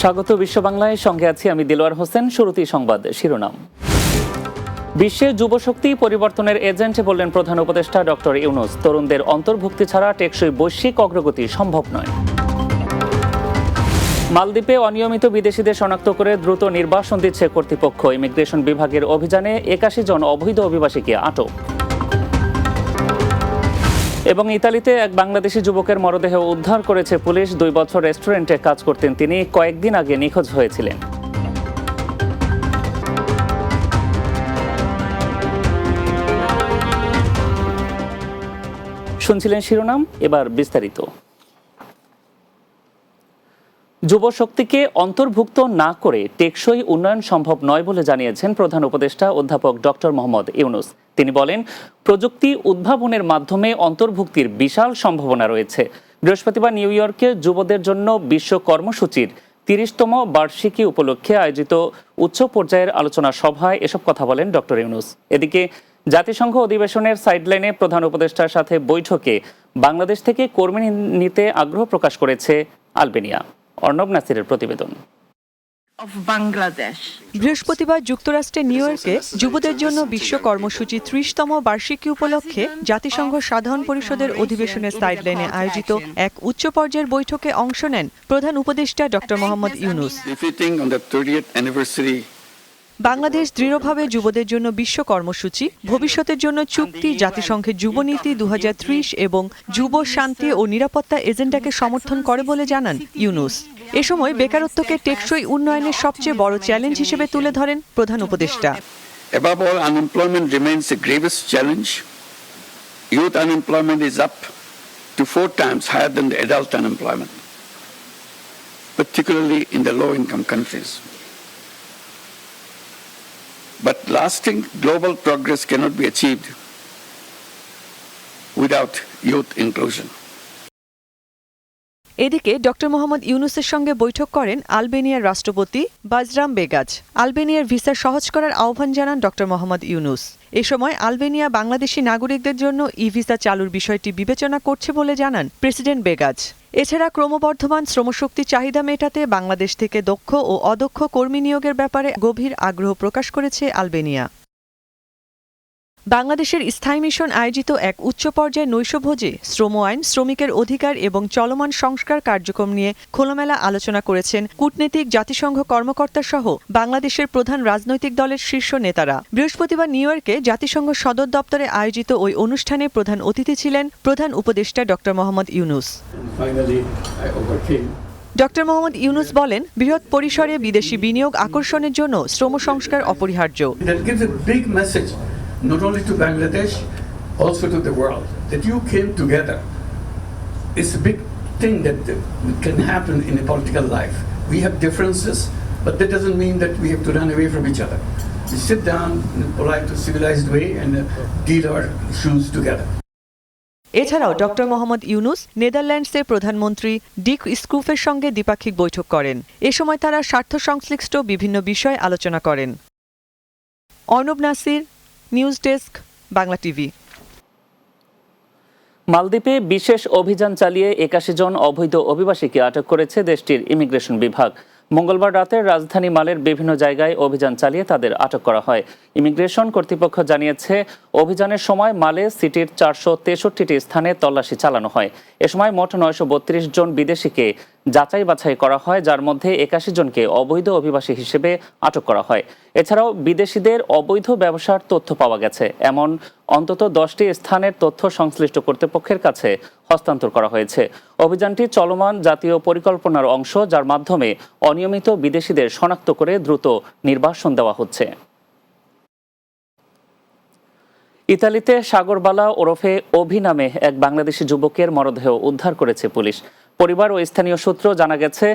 স্বাগত বিশ্ব বাংলায়, সঙ্গে আছি আমি দিলওয়ার হোসেন। শুরুতেই সংবাদ শিরোনাম। বিশ্বে যুবশক্তি পরিবর্তনের এজেন্ট বললেন প্রধান উপদেষ্টা ডক্টর ইউনূস। তরুণদের অন্তর্ভুক্তি ছাড়া টেকসই বৈশ্বিক অগ্রগতি সম্ভব নয়। মালদ্বীপে অনিয়মিত বিদেশিদের শনাক্ত করে দ্রুত নির্বাসন দিচ্ছে কর্তৃপক্ষ। ইমিগ্রেশন বিভাগের অভিযানে 81 জন অবৈধ অভিবাসীকে আটক। এবং ইতালিতে এক বাংলাদেশি যুবকের মরদেহ উদ্ধার করেছে পুলিশ। 2 বছর রেস্টুরেন্টে কাজ করতেন তিনি, কয়েকদিন আগে নিখোঁজ হয়েছিলেন। শুনছিলেন শিরোনাম, এবার বিস্তারিত। যুবশক্তিকে অন্তর্ভুক্ত না করে টেকসই উন্নয়ন সম্ভব নয় বলে জানিয়েছেন প্রধান উপদেষ্টা অধ্যাপক ডক্টর মোহাম্মদ ইউনূস। তিনি বলেন, প্রযুক্তি উদ্ভাবনের মাধ্যমে অন্তর্ভুক্তির বিশাল সম্ভাবনা রয়েছে। বৃহস্পতিবার নিউ ইয়র্কে যুবদের জন্য বিশ্ব কর্মসূচির 30তম বার্ষিকী উপলক্ষে আয়োজিত উচ্চ পর্যায়ের আলোচনা সভায় এসব কথা বলেন ডক্টর ইউনূস। এদিকে জাতিসংঘ অধিবেশনের সাইডলাইনে প্রধান উপদেষ্টার সাথে বৈঠকে বাংলাদেশ থেকে কর্মী নিতে আগ্রহ প্রকাশ করেছে আলবেনিয়া। অর্ণব নাসিরের প্রতিবেদন। বৃহস্পতিবার যুক্তরাষ্ট্রের নিউ ইয়র্কে যুবদের জন্য বিশ্ব কর্মসূচি 30তম বার্ষিকী উপলক্ষে জাতিসংঘ সাধারণ পরিষদের অধিবেশনের সাইডলাইনে আয়োজিত এক উচ্চ পর্যায়ের বৈঠকে অংশ নেন প্রধান উপদেষ্টা ডক্টর মোহাম্মদ ইউনূস। বাংলাদেশ দৃঢ়ভাবে যুবদের জন্য বিশ্ব কর্মসূচি, ভবিষ্যতের জন্য চুক্তি, জাতিসংঘের যুবনীতি 2030 এবং যুব শান্তি ও নিরাপত্তা এজেন্ডাকে সমর্থন করে বলে জানান ইউনূস। এ সময় বেকারত্বকে টেকসই উন্নয়নের সবচেয়ে বড় চ্যালেঞ্জ হিসেবে তুলে ধরেন প্রধান উপদেষ্টা। Above all, unemployment remains the gravest challenge. Youth unemployment is up to 4 times higher than the adult unemployment, particularly in the low-income countries. But lasting global progress cannot be achieved without youth inclusion. এদিকে doctor Mohammad ইউনূসের সঙ্গে বৈঠক করেন আলবেনিয়ার রাষ্ট্রপতি বাজরাম বেগাজ। আলবেনিয়ার visa সহজ করার আহ্বান জানান doctor Mohammad Yunus. এ সময় আলবেনিয়া বাংলাদেশি নাগরিকদের জন্য ই-ভিসা চালুর বিষয়টি বিবেচনা করছে বলে জানান প্রেসিডেন্ট বেগাজ। এছাড়া ক্রমবর্ধমান শ্রমশক্তি চাহিদা মেটাতে বাংলাদেশ থেকে দক্ষ ও অদক্ষ কর্মী নিয়োগের ব্যাপারে গভীর আগ্রহ প্রকাশ করেছে আলবেনিয়া। বাংলাদেশের স্থায়ী মিশন আয়োজিত এক উচ্চ পর্যায়ের নৈশভোজে শ্রম আইন, শ্রমিকের অধিকার এবং চলমান সংস্কার কার্যক্রম নিয়ে খোলামেলা আলোচনা করেছেন কূটনীতিক, জাতিসংঘ কর্মকর্তা সহ বাংলাদেশের প্রধান রাজনৈতিক দলের শীর্ষ নেতারা। বৃহস্পতিবার নিউ ইয়র্কে জাতিসংঘ সদর দপ্তরে আয়োজিত ওই অনুষ্ঠানে প্রধান অতিথি ছিলেন প্রধান উপদেষ্টা ডক্টর মোহাম্মদ ইউনূস। ডক্টর মোহাম্মদ ইউনূস বলেন, বৃহৎ পরিসরে বিদেশি বিনিয়োগ আকর্ষণের জন্য শ্রম সংস্কার অপরিহার্য। Not only to Bangladesh, also to the world, that you came together. It's a big thing that can happen in a political life. We have differences, but that doesn't mean that we have to run away from each other. We sit down in a polite, civilized way and deal our issues together. এছাড়াও doctor Mohammad Yunus নেদারল্যান্ডসের প্রধানমন্ত্রী ডিক স্ক্রুফের সঙ্গে দ্বিপাক্ষিক বৈঠক করেন। এ সময় তারা স্বার্থ সংশ্লিষ্ট বিভিন্ন বিষয়ে আলোচনা করেন। Arnab Nasir, news desk, Bangla TV. মালদ্বীপে বিশেষ অভিযান চালিয়ে 81 জন অবৈধ অভিবাসীকে আটক করেছে দেশটির ইমিগ্রেশন বিভাগ। মঙ্গলবার রাতে রাজধানী মালের বিভিন্ন জায়গায় অভিযান চালিয়ে তাদের আটক করা হয়। ইমিগ্রেশন কর্তৃপক্ষ জানিয়েছে, অভিযানের সময় মালে সিটির 463টি স্থানে তল্লাশি চালানো হয়। এ সময় মোট 932 জন বিদেশিকে যাচাই বাছাই করা হয়, যার মধ্যে 81 জনকে অবৈধ অভিবাসী হিসেবে আটক করা হয়। এছাড়াও বিদেশিদের অবৈধ ব্যবসার তথ্য পাওয়া গেছে। এমন অন্তত 10টি স্থানের তথ্য সংশ্লিষ্ট কর্তৃপক্ষের কাছে হস্তান্তর করা হয়েছে। অভিযানটি চলমান জাতীয় পরিকল্পনার অংশ, যার মাধ্যমে অনিয়মিত বিদেশিদের শনাক্ত করে দ্রুত নির্বাসন দেওয়া হচ্ছে। ইতালিতে সাগরবালা ওরফে অভি নামে এক বাংলাদেশি যুবকের মরদেহ উদ্ধার করেছে পুলিশ। পরিবার ও স্থানীয় সূত্র জানা গেছে,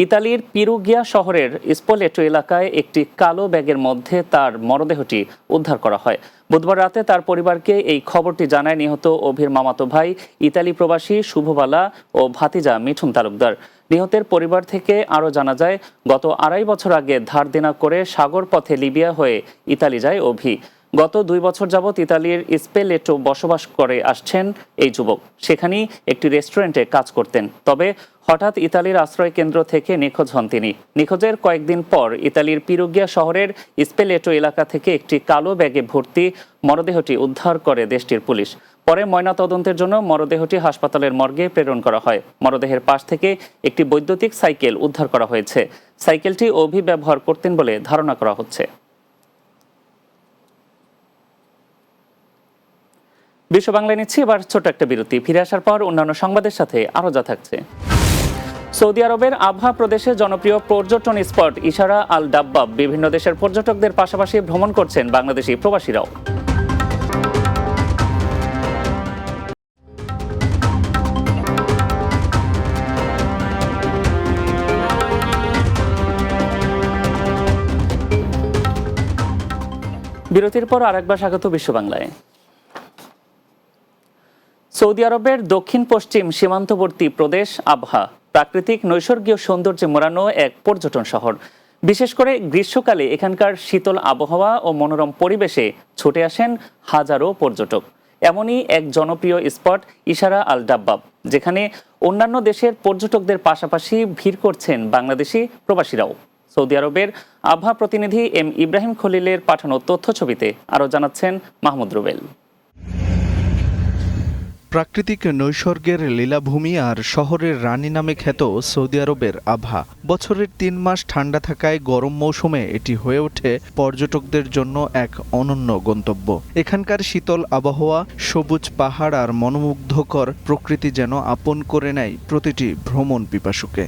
ইতালির পিরুগিয়া শহরের স্পোলেটো এলাকায় একটি কালো ব্যাগের মধ্যে তার মরদেহটি উদ্ধার করা হয়। বুধবার রাতে তার পরিবারকে এই খবরটি জানায় নিহত অভির মামাতো ভাই ইতালি প্রবাসী শুভবালা ও ভাতিজা মিঠুন তালুকদার। নিহতের পরিবার থেকে আরও জানা যায়, গত 2.5 বছর আগে ধার দেনা করে সাগর পথে লিবিয়া হয়ে ইতালি যায় অভি। গত 2 বছর যাবৎ ইতালির স্পেলেটো বসবাস করে আসছেন এই যুবক। সেখানেই একটি রেস্টুরেন্টে কাজ করতেন। তবে হঠাৎ ইতালির আশ্রয় কেন্দ্র থেকে নিখোঁজ হন তিনি। নিখোঁজের কয়েকদিন পর ইতালির পিরুগিয়া শহরের স্পেলেটো এলাকা থেকে একটি কালো ব্যাগে ভর্তি মরদেহটি উদ্ধার করে দেশটির পুলিশ। পরে ময়নাতদন্তের জন্য মরদেহটি হাসপাতালের মর্গে প্রেরণ করা হয়। মরদেহের পাশ থেকে একটি বৈদ্যুতিক সাইকেল উদ্ধার করা হয়েছে। সাইকেলটি অভি ব্যবহার করতেন বলে ধারণা করা হচ্ছে। বিশ্ব বাংলায় নিচ্ছি এবার ছোট একটা বিরতি। ফিরে আসার পর অন্যান্য সংবাদের সাথে আরো যা থাকছে। সৌদি আরবের আবহা প্রদেশে জনপ্রিয় পর্যটন স্পট ইশারা আল ডাব্বাব বিভিন্ন দেশের পর্যটকদের পাশাপাশি ভ্রমণ করছেন বাংলাদেশি প্রবাসীরাও। বিরতির পর আরেকবার স্বাগত বিশ্ব বাংলায়। সৌদি আরবের দক্ষিণ পশ্চিম সীমান্তবর্তী প্রদেশ আবহা প্রাকৃতিক নৈসর্গীয় সৌন্দর্যে মোড়ানো এক পর্যটন শহর। বিশেষ করে গ্রীষ্মকালে এখানকার শীতল আবহাওয়া ও মনোরম পরিবেশে ছুটে আসেন হাজারো পর্যটক। এমনই এক জনপ্রিয় স্পট ইশারা আল ডাব্বাব, যেখানে অন্যান্য দেশের পর্যটকদের পাশাপাশি ভিড় করছেন বাংলাদেশি প্রবাসীরাও। সৌদি আরবের আবহা প্রতিনিধি এম ইব্রাহিম খলিলের পাঠানো তথ্য ছবিতে আরও জানাচ্ছেন মাহমুদ রুবেল। প্রাকৃতিক নৈসর্গের লীলাভূমি আর শহরের রানী নামে খ্যাত সৌদি আরবের আবহা। বছরের 3 মাস ঠান্ডা থাকায় গরম মৌসুমে এটি হয়ে ওঠে পর্যটকদের জন্য এক অনন্য গন্তব্য। এখানকার শীতল আবহাওয়া, সবুজ পাহাড় আর মনোমুগ্ধকর প্রকৃতি যেন আপন করে নেয় প্রতিটি ভ্রমণ পিপাসুকে।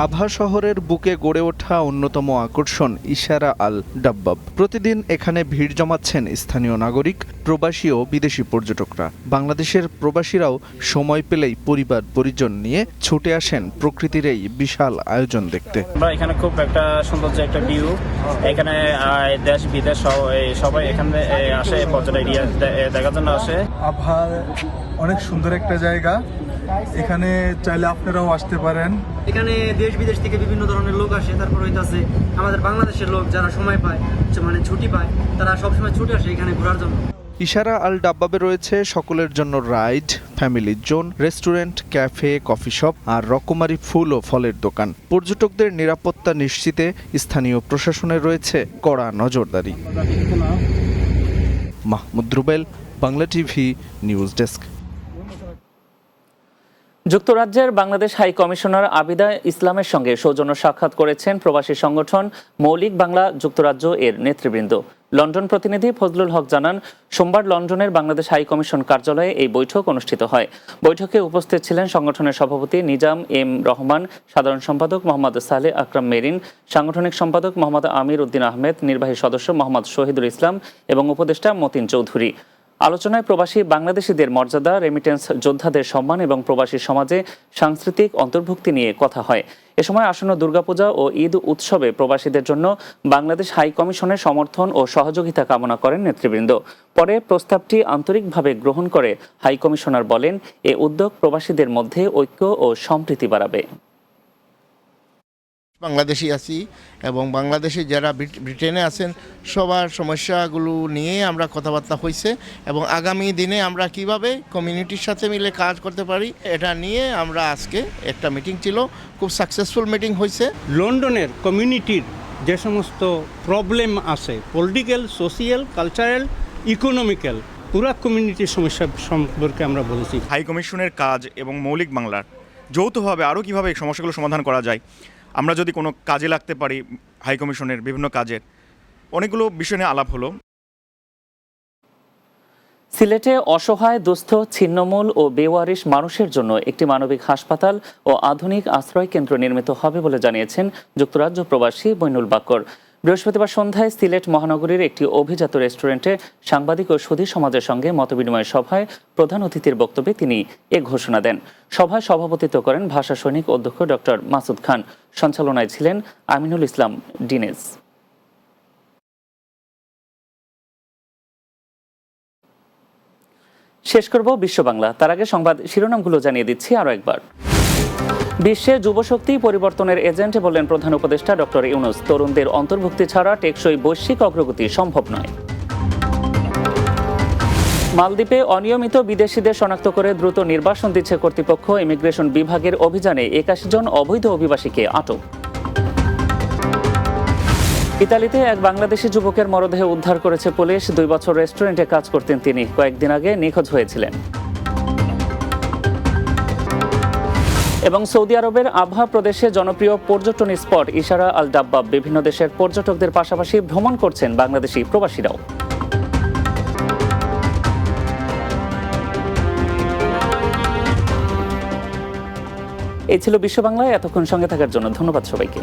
আবহা শহরের বুকে গড়ে ওঠা অন্যতম আকর্ষণ ইশারা আল ডাব্বাব। প্রতিদিন এখানে ভিড় জমাচ্ছেন স্থানীয় নাগরিক, প্রবাসী ও বিদেশি পর্যটকরা। বাংলাদেশের প্রবাসীরাও সময় পেলেই পরিবার পরিজন নিয়ে ছুটে আসেন প্রকৃতির এই বিশাল আয়োজন দেখতে। আমরা এখানে খুব একটা সৌন্দর্য একটা ভিউ, এখানে দেশ বিদেশ সবাই এখানে আসে, পর্যটন এরিয়া দেখার জন্য আসে। আবহা অনেক সুন্দর একটা জায়গা, এখানে চাইলে আপনারাও আসতে পারেন। এখানে দেশ বিদেশ থেকে বিভিন্ন ধরনের লোক আসে। তারপর হইতাছে আমাদের বাংলাদেশের লোক যারা সময় পায়, মানে ছুটি পায়, তারা সবসময় ছুটে আসে এখানে ঘোরার জন্য। ইশারা আল ডাব্বাবে রয়েছে সকলের জন্য ride, family zone, restaurant, cafe, coffee shop আর রকমারি ফুল ও ফলের দোকান। পর্যটকদের নিরাপত্তা নিশ্চিতে স্থানীয় প্রশাসনের রয়েছে কড়া নজরদারি। Mahmud Rubel, Bangla TV, news desk. যুক্তরাজ্যের বাংলাদেশ হাই কমিশনার আবিদা ইসলামের সঙ্গে সৌজন্য সাক্ষাৎ করেছেন প্রবাসী সংগঠন মৌলিক বাংলা যুক্তরাজ্য এর নেতৃবৃন্দ। লন্ডন প্রতিনিধি ফজলুল হক জানান, সোমবার লন্ডনের বাংলাদেশ হাই কমিশন কার্যালয়ে এই বৈঠক অনুষ্ঠিত হয়। বৈঠকে উপস্থিত ছিলেন সংগঠনের সভাপতি নিজাম এম রহমান, সাধারণ সম্পাদক মোহাম্মদ সালেহ আকরাম মেরিন, সাংগঠনিক সম্পাদক মোহাম্মদ আমির উদ্দিন আহমেদ, নির্বাহী সদস্য মোহাম্মদ শহীদুল ইসলাম এবং উপদেষ্টা মতিন চৌধুরী। আলোচনায় প্রবাসী বাংলাদেশিদের মর্যাদা, রেমিটেন্স যোদ্ধাদের সম্মান এবং প্রবাসী সমাজে সাংস্কৃতিক অন্তর্ভুক্তি নিয়ে কথা হয়। এ সময় আসন্ন দুর্গাপূজা ও ঈদ উৎসবে প্রবাসীদের জন্য বাংলাদেশ হাই কমিশনের সমর্থন ও সহযোগিতা কামনা করেন নেতৃবৃন্দ। পরে প্রস্তাবটি আন্তরিকভাবে গ্রহণ করে হাই কমিশনার বলেন, এ উদ্যোগ প্রবাসীদের মধ্যে ঐক্য ও সম্প্রীতি বাড়াবে। বাংলাদেশি আছি এবং বাংলাদেশে যারা ব্রিটেনে আছেন সবার সমস্যাগুলো নিয়ে আমরা কথাবার্তা হয়েছে এবং আগামী দিনে আমরা কিভাবে কমিউনিটির সাথে মিলে কাজ করতে পারি এটা নিয়ে আমরা আজকে একটা মিটিং ছিল, খুব সাকসেসফুল মিটিং হয়েছে। লন্ডনের কমিউনিটির যে সমস্ত প্রবলেম আছে, পলিটিক্যাল, সোশিয়াল, কালচারাল, ইকোনমিক্যাল, পুরা কমিউনিটির সমস্যা সম্পর্কে আমরা বলেছি। হাই কমিশনের কাজ এবং মৌলিক বাংলার যৌথভাবে আরও কীভাবে এই সমস্যাগুলো সমাধান করা যায়, আমরা যদি কোনো কাজে লাগতে পারি, হাই কমিশনের বিভিন্ন কাজের অনেকগুলো বিষয় নিয়ে আলাপ হলো। সিলেটে অসহায়, দুস্থ, ছিন্নমূল ও বেওয়ারিশ মানুষের জন্য একটি মানবিক হাসপাতাল ও আধুনিক আশ্রয় কেন্দ্র নির্মিত হবে বলে জানিয়েছেন যুক্তরাজ্য প্রবাসী বৈনুল বাক্কর। বৃহস্পতিবার সন্ধ্যায় সিলেট মহানগরীর একটি অভিজাত রেস্টুরেন্টে সাংবাদিক ও সুধী সমাজের সঙ্গে মতবিনিময় সভায় প্রধান অতিথির বক্তব্যে তিনি এ ঘোষণা দেন। সভায় সভাপতিত্ব করেন ভাষা সৈনিক অধ্যক্ষ ডক্টর মাসুদ খান। সঞ্চালনায় ছিলেন আমিনুল ইসলাম ডিনেজ। শেষ করব বিশ্ব বাংলা, তার আগে সংবাদ শিরোনামগুলো জানিয়ে দিচ্ছি আরও একবার। বিশ্বে যুবশক্তি পরিবর্তনের এজেন্ট বললেন প্রধান উপদেষ্টা ডক্টর ইউনূস। তরুণদের অন্তর্ভুক্তি ছাড়া টেকসই বৈশ্বিক অগ্রগতি সম্ভব নয়। মালদ্বীপে অনিয়মিত বিদেশিদের শনাক্ত করে দ্রুত নির্বাসন দিচ্ছে কর্তৃপক্ষ। ইমিগ্রেশন বিভাগের অভিযানে 81 জন অবৈধ অভিবাসীকে আটক। ইতালিতে এক বাংলাদেশি যুবকের মরদেহ উদ্ধার করেছে পুলিশ। 2 বছর রেস্টুরেন্টে কাজ করতেন তিনি। কয়েকদিন আগে নিখোঁজ হয়েছিলেন। এবং সৌদি আরবের আবহা প্রদেশে জনপ্রিয় পর্যটন স্পট ইশারা আল ডাব্বাব বিভিন্ন দেশের পর্যটকদের পাশাপাশি ভ্রমণ করছেন বাংলাদেশি প্রবাসীরাও। এই ছিল বিশ্ব বাংলায়। এতক্ষণ সঙ্গে থাকার জন্য ধন্যবাদ সবাইকে।